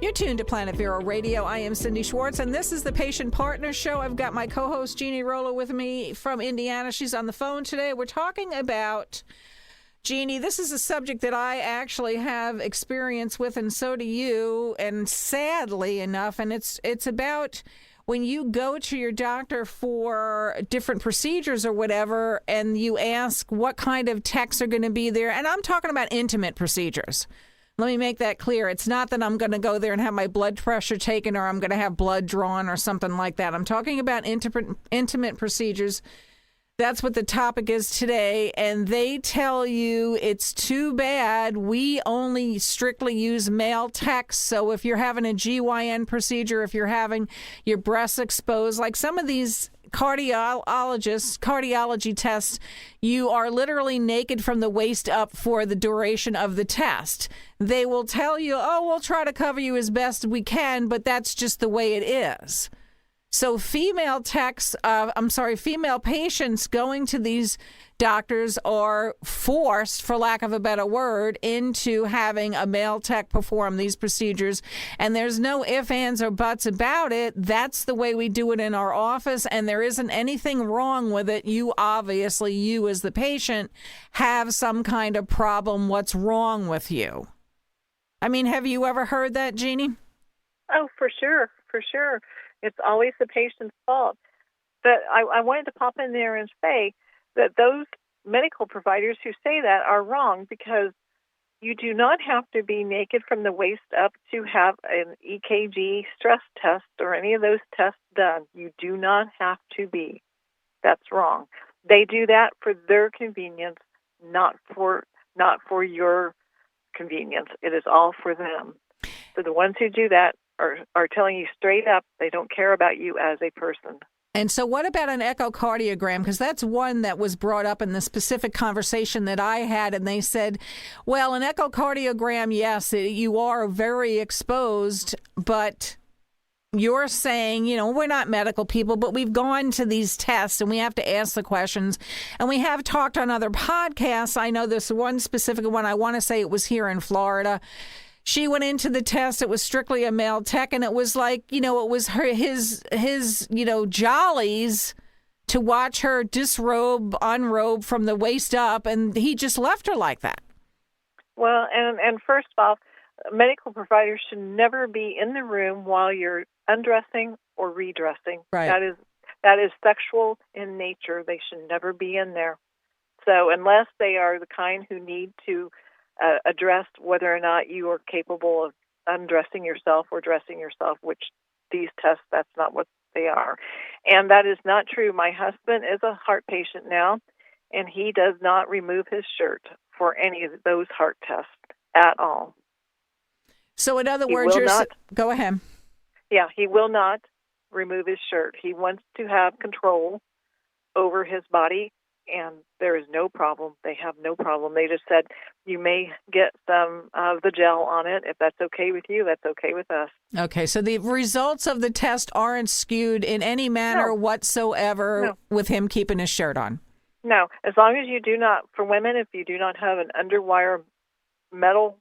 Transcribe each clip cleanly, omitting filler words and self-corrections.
You're tuned to Planet Vero Radio. I am Cindy Schwartz, and this is the Patient Partner Show. I've got my co-host, Jeannie Rollo, with me from Indiana. She's on the phone today. We're talking about, Jeannie, this is a subject that I actually have experience with, and so do you, and sadly enough, and it's about when you go to your doctor for different procedures or whatever, and you ask what kind of techs are going to be there, and I'm talking about intimate procedures. Let me make that clear. It's not that I'm going to go there and have my blood pressure taken or I'm going to have blood drawn or something like that. I'm talking about intimate procedures. That's what the topic is today. And they tell you it's too bad we only strictly use male techs. So if you're having a GYN procedure, if you're having your breasts exposed, like some of these cardiology tests, you are literally naked from the waist up for the duration of the test. They will tell you, oh, we'll try to cover you as best we can, but that's just the way it is. So female patients going to these doctors are forced, for lack of a better word, into having a male tech perform these procedures. And there's no ifs, ands, or buts about it. That's the way we do it in our office, and there isn't anything wrong with it. You as the patient, have some kind of problem. What's wrong with you? I mean, have you ever heard that, Jeannie? Oh, for sure. It's always the patient's fault. But I wanted to pop in there and say that those medical providers who say that are wrong, because you do not have to be naked from the waist up to have an EKG stress test or any of those tests done. You do not have to be. That's wrong. They do that for their convenience, not for your convenience. It is all for them. So the ones who do that are telling you straight up they don't care about you as a person. And so what about an echocardiogram? Because that's one that was brought up in the specific conversation that I had, and they said, well, an echocardiogram, yes, you are very exposed, but you're saying, we're not medical people, but we've gone to these tests and we have to ask the questions. And we have talked on other podcasts. I know this one specific one, I want to say it was here in Florida. She went into the test. It was strictly a male tech, and it was like, it was his jollies to watch her disrobe, unrobe from the waist up, and he just left her like that. Well, and first of all, medical providers should never be in the room while you're undressing or redressing. Right. That is sexual in nature. They should never be in there. So unless they are the kind who need to address whether or not you are capable of undressing yourself or dressing yourself, which these tests, that's not what they are. And that is not true. My husband is a heart patient now, and he does not remove his shirt for any of those heart tests at all. So in other words, go ahead. Yeah, he will not remove his shirt. He wants to have control over his body, and there is no problem. They have no problem. They just said, you may get some of the gel on it. If that's okay with you, that's okay with us. Okay, so the results of the test aren't skewed in any manner whatsoever with him keeping his shirt on? No, as long as you do not, for women, if you do not have an underwire metal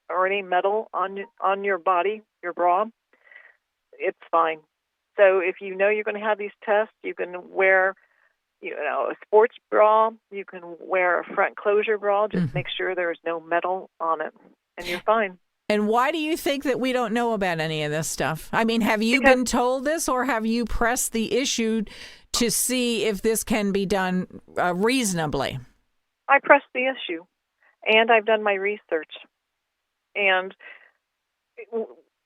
or any metal on your body, your bra, it's fine. So if you know you're going to have these tests, you can wear a sports bra, you can wear a front closure bra, just make sure there's no metal on it, and you're fine. And why do you think that we don't know about any of this stuff? I mean, have you been told this, or have you pressed the issue to see if this can be done reasonably? I pressed the issue, and I've done my research. And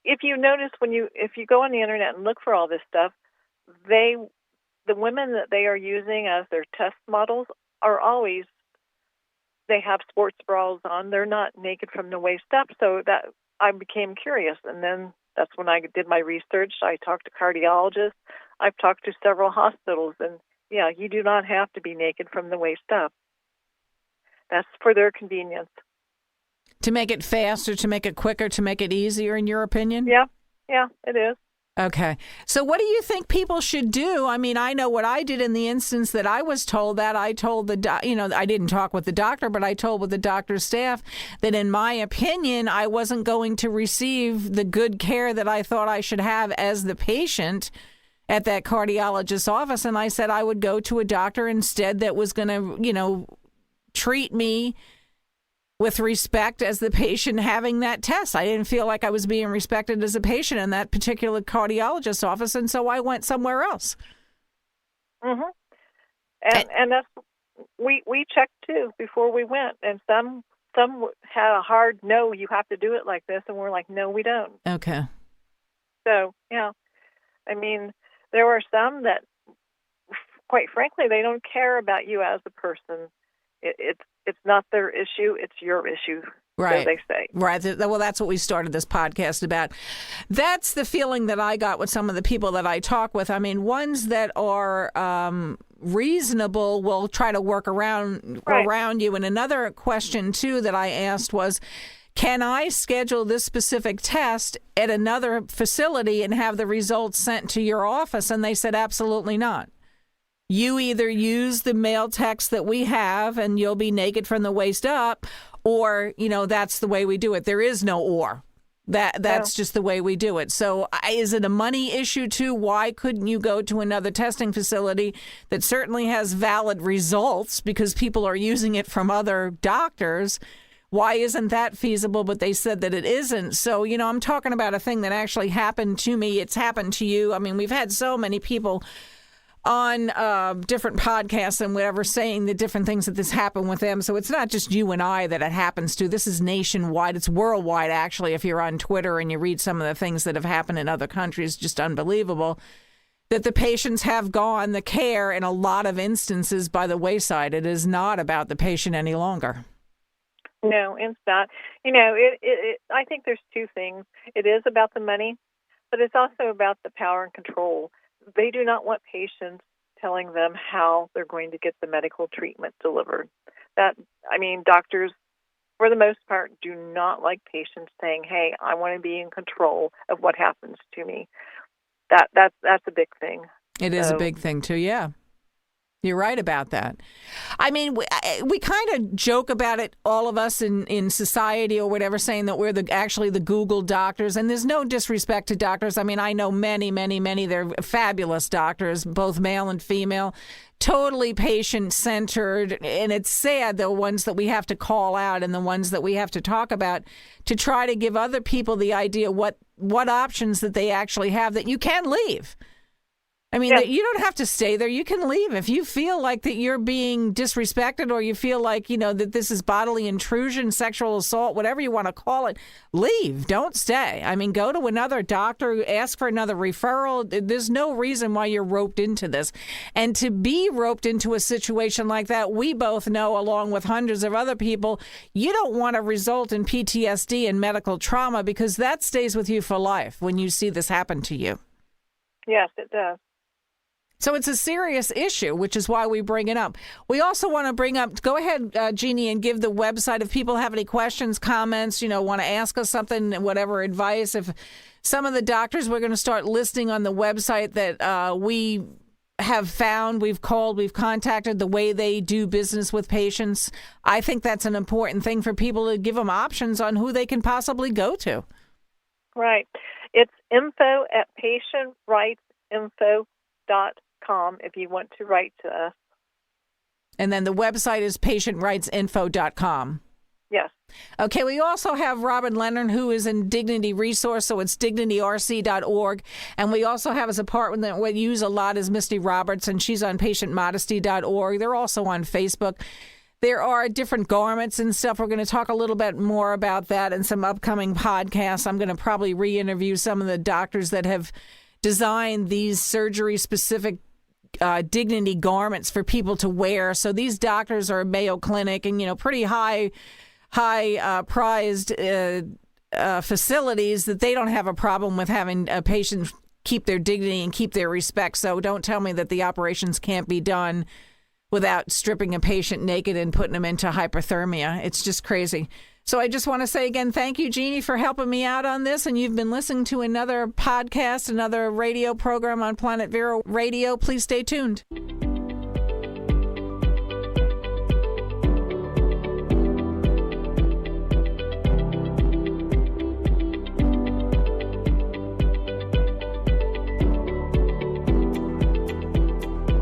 if you notice, if you go on the internet and look for all this stuff, the women that they are using as their test models are always, they have sports bras on. They're not naked from the waist up. So that I became curious. And then that's when I did my research. I talked to cardiologists. I've talked to several hospitals. And yeah, you do not have to be naked from the waist up. That's for their convenience. To make it faster, to make it quicker, to make it easier, in your opinion? Yeah, it is. Okay. So what do you think people should do? I mean, I know what I did in the instance that I was told that. I told I didn't talk with the doctor, but I told with the doctor's staff that in my opinion, I wasn't going to receive the good care that I thought I should have as the patient at that cardiologist's office. And I said I would go to a doctor instead that was going to, treat me with respect as the patient having that test. I didn't feel like I was being respected as a patient in that particular cardiologist's office, and so I went somewhere else. Mhm. And that's we checked too before we went, and some had a hard no, you have to do it like this, and we're like, no, we don't. Okay. So yeah, I mean, there are some that, quite frankly, they don't care about you as a person. It's not their issue; it's your issue. Right. So they say. Right. Well, that's what we started this podcast about. That's the feeling that I got with some of the people that I talk with. I mean, ones that are reasonable will try to work around you. And another question, too, that I asked was, can I schedule this specific test at another facility and have the results sent to your office? And they said, absolutely not. You either use the mail text that we have and you'll be naked from the waist up, or, that's the way we do it. There is no or. That's just the way we do it. So is it a money issue too? Why couldn't you go to another testing facility that certainly has valid results because people are using it from other doctors? Why isn't that feasible? But they said that it isn't. So, I'm talking about a thing that actually happened to me. It's happened to you. I mean, we've had so many people on different podcasts and whatever saying the different things that this happened with them. So it's not just you and I that it happens to. This is nationwide. It's worldwide, actually. If you're on Twitter and you read some of the things that have happened in other countries, just unbelievable. That the patients have gone, the care in a lot of instances, by the wayside. It is not about the patient any longer. No, it's not. I think there's two things. It is about the money, but it's also about the power and control. They do not want patients telling them how they're going to get the medical treatment delivered. Doctors, for the most part, do not like patients saying, "Hey, I want to be in control of what happens to me." That's a big thing. It is a big thing too. Yeah. You're right about that. I mean, we kind of joke about it, all of us in society or whatever, saying that we're actually the Google doctors. And there's no disrespect to doctors. I mean, I know many, many, many. They're fabulous doctors, both male and female, totally patient-centered. And it's sad, the ones that we have to call out and the ones that we have to talk about to try to give other people the idea what options that they actually have, that you can leave. I mean, you don't have to stay there. You can leave. If you feel like that you're being disrespected, or you feel like, that this is bodily intrusion, sexual assault, whatever you want to call it, leave. Don't stay. I mean, go to another doctor, ask for another referral. There's no reason why you're roped into this. And to be roped into a situation like that, we both know, along with hundreds of other people, you don't want to result in PTSD and medical trauma, because that stays with you for life when you see this happen to you. Yes, it does. So it's a serious issue, which is why we bring it up. We also want to bring up, go ahead, Jeannie, and give the website. If people have any questions, comments, want to ask us something, whatever advice. If some of the doctors we're going to start listing on the website that we have found, we've called, we've contacted, the way they do business with patients. I think that's an important thing for people, to give them options on who they can possibly go to. Right. It's info@patientrightsinfo.com if you want to write to us. And then the website is patientrightsinfo.com. Yes. Okay, we also have Robin Leonard, who is in Dignity Resource, so it's dignityrc.org. And we also have, as a partner that we use a lot, is Misty Roberts, and she's on patientmodesty.org. They're also on Facebook. There are different garments and stuff. We're going to talk a little bit more about that in some upcoming podcasts. I'm going to probably re-interview some of the doctors that have designed these surgery-specific dignity garments for people to wear. So these doctors are Mayo Clinic and, pretty high prized facilities, that they don't have a problem with having a patient keep their dignity and keep their respect. So don't tell me that the operations can't be done without stripping a patient naked and putting them into hypothermia. It's just crazy. So I just want to say again, thank you, Jeannie, for helping me out on this. And you've been listening to another podcast, another radio program on Planet Vero Radio. Please stay tuned.